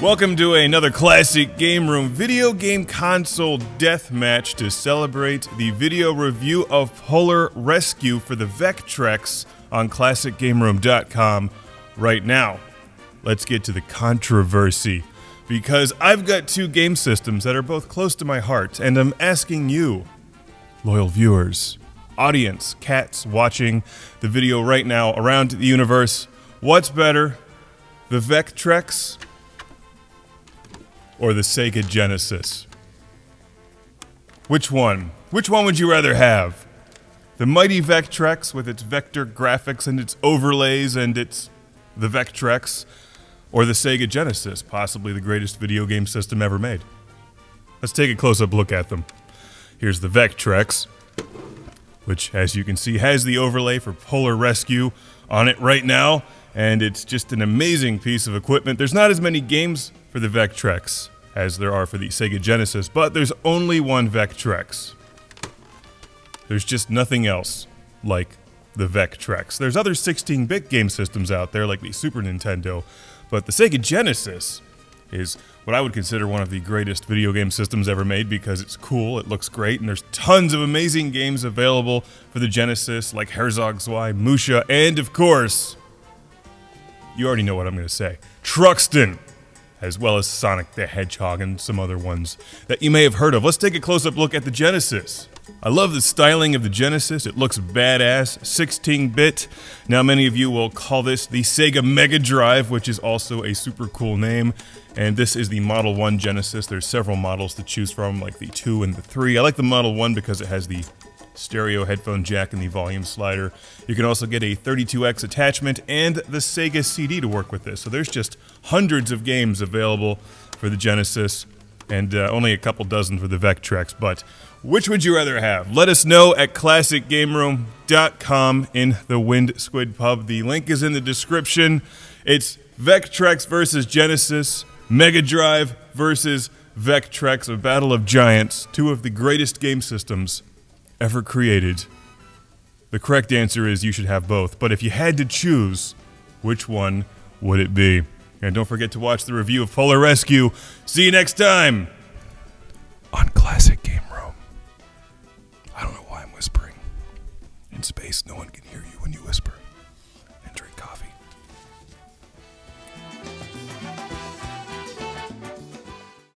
Welcome to another Classic Game Room video game console deathmatch to celebrate the video review of Polar Rescue for the Vectrex on ClassicGameRoom.com right now. Let's get to the controversy, because I've got two game systems that are both close to my heart, and I'm asking you, loyal viewers, audience, cats watching the video right now around the universe, what's better, the Vectrex or the Sega Genesis? Which one? Which one would you rather have? The mighty Vectrex with its vector graphics and its overlays and its the Vectrex, or the Sega Genesis, possibly the greatest video game system ever made? Let's take a close-up look at them. Here's the Vectrex, which, as you can see, has the overlay for Polar Rescue on it right now, and it's just an amazing piece of equipment. There's not as many games for the Vectrex as there are for the Sega Genesis, but there's only one Vectrex. There's just nothing else like the Vectrex. There's other 16-bit game systems out there like the Super Nintendo, but the Sega Genesis is what I would consider one of the greatest video game systems ever made, because it's cool, it looks great, and there's tons of amazing games available for the Genesis, like Herzog Zwei, Musha, and of course, you already know what I'm going to say, Truxton, as well as Sonic the Hedgehog and some other ones that you may have heard of. Let's take a close-up look at the Genesis. I love the styling of the Genesis. It looks badass, 16-bit. Now, many of you will call this the Sega Mega Drive, which is also a super cool name. And this is the Model 1 Genesis. There's several models to choose from, like the 2 and the 3. I like the Model 1 because it has the stereo headphone jack and the volume slider. You can also get a 32X attachment and the Sega CD to work with this. So there's just hundreds of games available for the Genesis, and only a couple dozen for the Vectrex. But which would you rather have? Let us know at ClassicGameRoom.com in the Wind Squid Pub. The link is in the description. It's Vectrex versus Genesis, Mega Drive versus Vectrex, a battle of giants, two of the greatest game systems ever created. The correct answer is you should have both, but if you had to choose, which one would it be? And don't forget to watch the review of Polar Rescue. See you next time on Classic Game Room. I don't know why I'm whispering. In space, no one can hear you when you whisper.